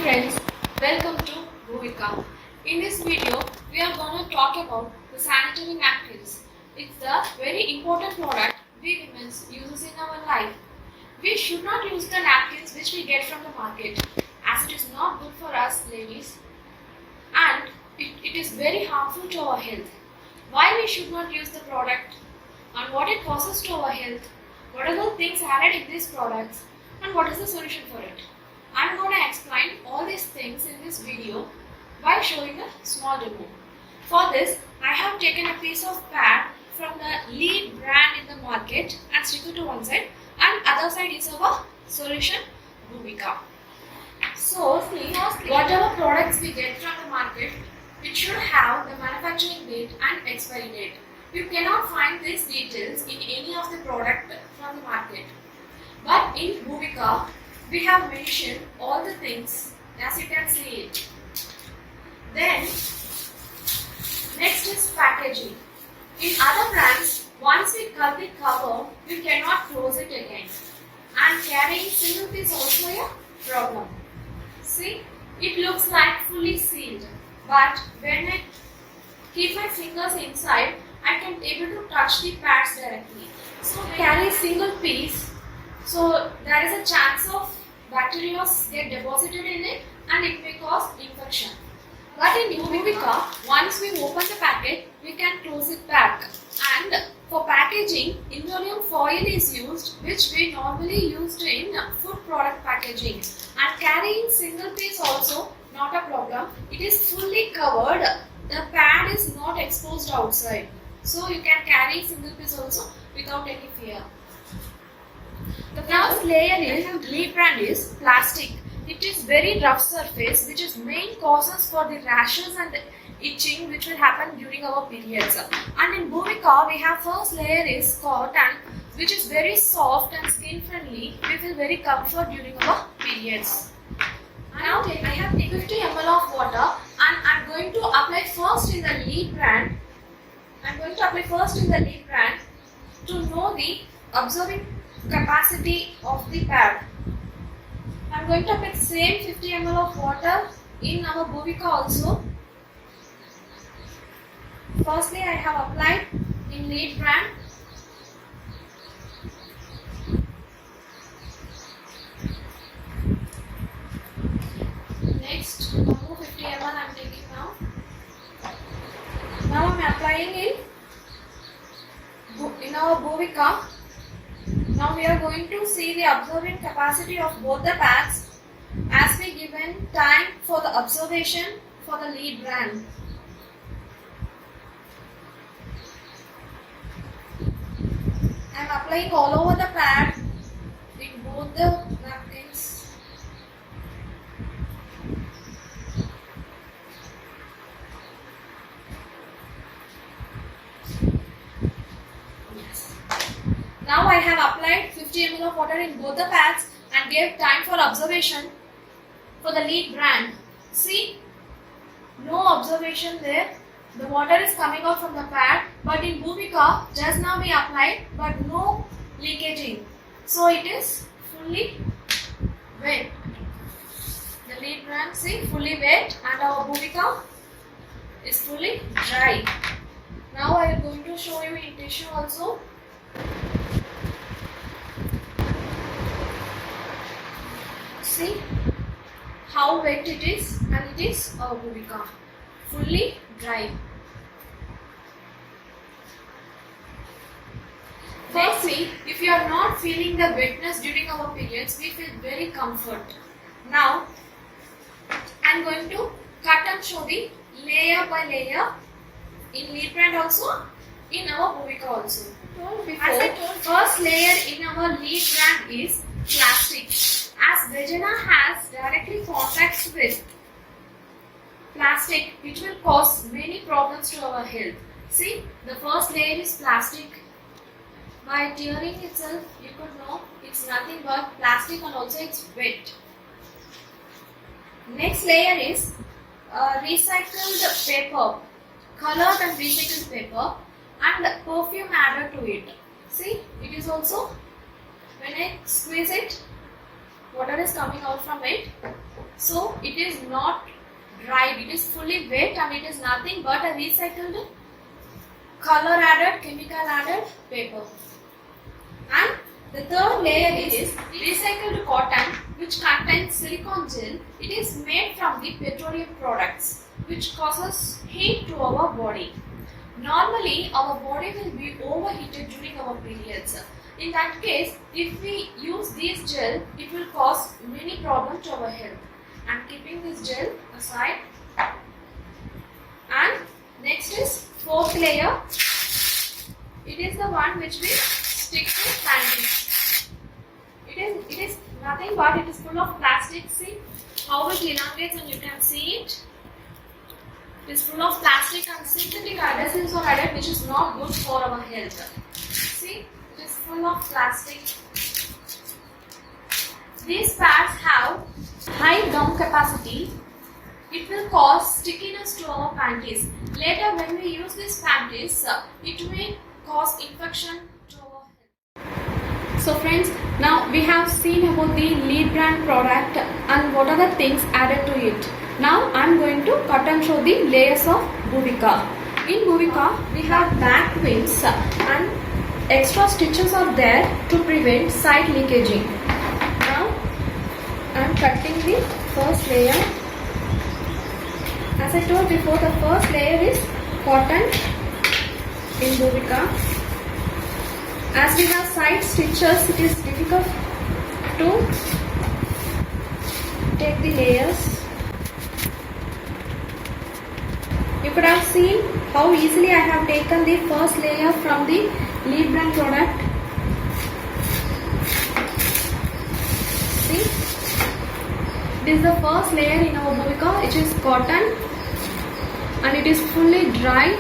friends, welcome to Bhuvika. In this video, we are going to talk about the sanitary napkins. It's the very important product we women uses in our life. We should not use the napkins which we get from the market as it is not good for us ladies and it is very harmful to our health. Why we should not use the product and what it causes to our health, what are the things added in these products and what is the solution for it. I'm going to explain all these things in this video by showing a small demo. For this, I have taken a piece of pad from the lead brand in the market and stick it to one side, and other side is our solution Bhuvika. So, whatever products we get from the market, it should have the manufacturing date and expiry date. You cannot find these details in any of the product from the market. But in Bhuvika, we have mentioned all the things as you can see it. Then next is packaging. In other brands, once we cut the cover, we cannot close it again. And carrying single piece also a problem. See, it looks like fully sealed, but when I keep my fingers inside, I can able to touch the pads directly. So carry single piece, so there is a chance of bacteria get deposited in it and it may cause infection. But in Bhuvika, once we open the packet, we can close it back. And for packaging, Indolium foil is used, which we normally used in food product packaging. And carrying single piece also not a problem. It is fully covered. The pad is not exposed outside. So you can carry single piece also without any fear. The first layer in lead brand is plastic. It is very rough surface which is main causes for the rashes and the itching which will happen during our periods. And in Bhuvika we have first layer is cotton which is very soft and skin friendly. We feel very comfort during our periods. Now I have 50 ml of water and I am going to apply first in the lead brand. To know the absorbing capacity of the pad. I am going to apply same 50 ml of water in our Bhuvika also. Firstly, I have applied in lead brand. Next, 50 ml I am taking now. Now I am applying in our Bhuvika. Now we are going to see the absorbing capacity of both the pads as we given time for the observation for the lead brand. I am applying all over the pad in both the napkins. Now I have applied 50 ml of water in both the pads and gave time for observation for the lead brand. See, no observation there. The water is coming out from the pad, but in Bhuvika just now we applied but no leakaging. So it is fully wet. The lead brand, see, fully wet, and our Bhuvika is fully dry. Now I am going to show you in tissue also. See how wet it is, and it is our Bhuvika fully dry. Firstly, if you are not feeling the wetness during our periods, we feel very comfort. Now I am going to cut and show the layer by layer in lead brand also, in our Bhuvika also. As I told, first layer in our lead brand is plastic. As vagina has directly contacts with plastic, which will cause many problems to our health. See, the first layer is plastic. By tearing itself, you could know it's nothing but plastic and also it's wet. Next layer is recycled paper, colored and recycled paper, and perfume added to it. See, it is also, when I squeeze it, water is coming out from it. So it is not dried, it is fully wet and it is nothing but a recycled color added, chemical added paper. And the third layer is recycled cotton, which contains silicone gel. It is made from the petroleum products, which causes heat to our body. Normally, our body will be overheated during our periods. In that case, if we use this gel, it will cause many problems to our health. I am keeping this gel aside. And next is fourth layer. It is the one which we stick to panties. It is nothing but it is full of plastic. See how it elongates and you can see it. It is full of plastic and synthetic adhesives are added, which is not good for our health. See, it is full of plastic. These pads have high gum capacity. It will cause stickiness to our panties. Later, when we use these panties, it may cause infection to our health. So friends, now we have seen about the lead brand product and what are the things added to it. Now I am going to cut and show the layers of Bhuvika. In Bhuvika, we have back wings and extra stitches are there to prevent side leakaging. Now I am cutting the first layer. As I told before, the first layer is cotton in Bhuvika. As we have side stitches, it is difficult to take the layers. You could have seen how easily I have taken the first layer from the lead brand product. See, this is the first layer in our Bhuvika, which is cotton, and it is fully dry,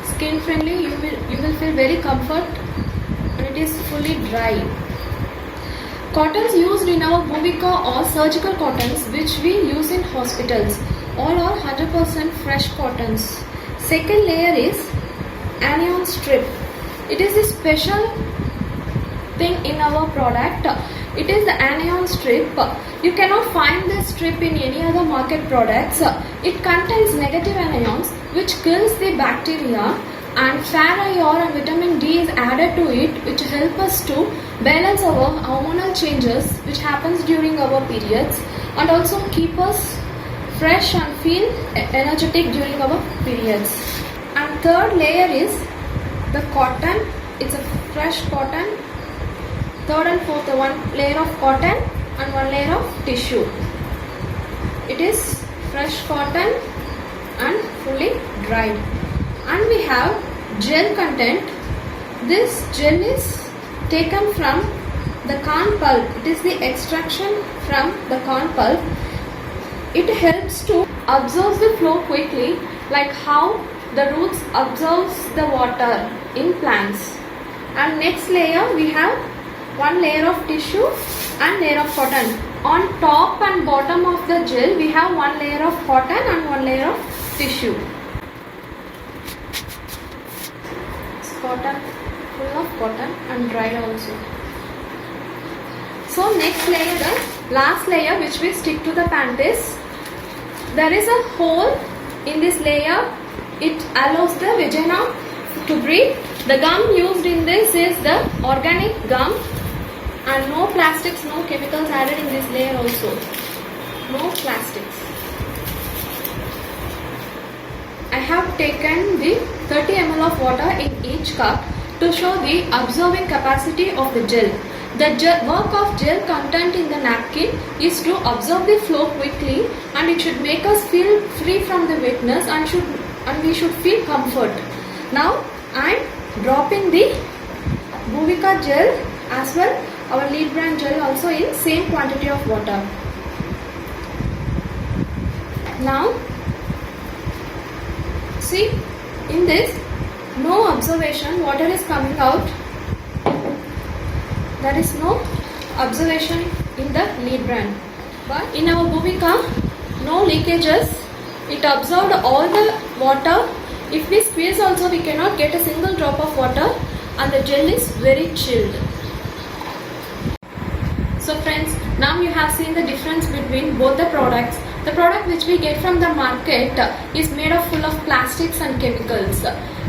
skin friendly. You will feel very comfort, and it is fully dry. Cottons used in our Bhuvika are surgical cottons which we use in hospitals. All are 100% fresh cottons. Second layer is anion strip. It is a special thing in our product. It is the anion strip. You cannot find this strip in any other market products. It contains negative anions which kills the bacteria, and Fer-IR and vitamin D is added to it, which help us to balance our hormonal changes which happens during our periods, and also keep us fresh and feel energetic during our periods. And third layer is the cotton. It's a fresh cotton. Third and fourth, one layer of cotton and one layer of tissue. It is fresh cotton and fully dried. And we have gel content. This gel is taken from the corn pulp. It is the extraction from the corn pulp. It helps to absorb the flow quickly, like how the roots absorbs the water in plants. And next layer we have one layer of tissue and layer of cotton. On top and bottom of the gel we have one layer of cotton and one layer of tissue. It's cotton, full of cotton and dried also. So next layer, the last layer which we stick to the panties. There is a hole in this layer. It allows the vagina to breathe. The gum used in this is the organic gum, and no plastics, no chemicals added in this layer also. No plastics. I have taken the 30 ml of water in each cup to show the absorbing capacity of the gel. The work of gel content in the napkin is to absorb the flow quickly, and it should make us feel free from the wetness, and we should feel comfort. Now I am dropping the Bhuvika gel as well, our lead brand gel also, in same quantity of water. Now see, in this no observation, water is coming out. There is no observation in the lead brand. But in our Bhuvika, no leakages. It absorbed all the water. If we squeeze also, we cannot get a single drop of water, and the gel is very chilled. So friends, Now you have seen the difference between both the products. The product which we get from the market is made of full of plastics and chemicals.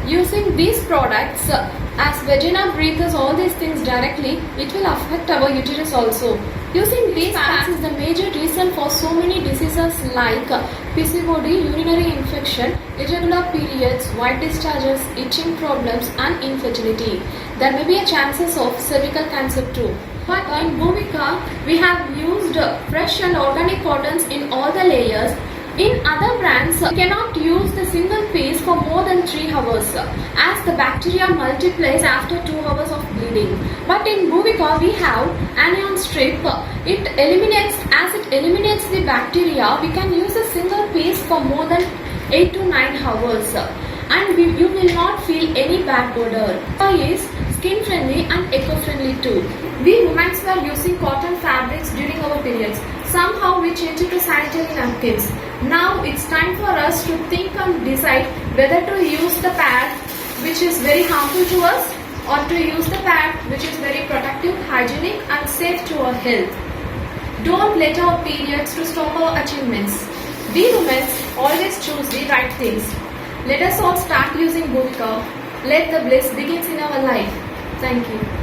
Using these products, as vagina breathes all these things directly, it will affect our uterus also. Using these pads is the major reason for so many diseases like PCOD, urinary infection, irregular periods, white discharges, itching problems and infertility. There may be a chances of cervical cancer too. But in Bhumika, we have used fresh and organic cottons in all the layers. In other brands, you cannot use the single piece for more than 3 hours as the bacteria multiplies after 2 hours of bleeding. But in Bhumika, we have anion strip. It eliminates the bacteria. We can use a single piece for more than 8 to 9 hours. And you will not feel any bad odor. It is skin friendly and eco friendly too. We women were using cotton fabrics during our periods. Somehow we changed it to sanitary napkins. Now it's time for us to think and decide whether to use the pad which is very harmful to us or to use the pad which is very protective, hygienic and safe to our health. Don't let our periods to stop our achievements. We women always choose the right things. Let us all start using Bhumika. Let the bliss begins in our life. Thank you.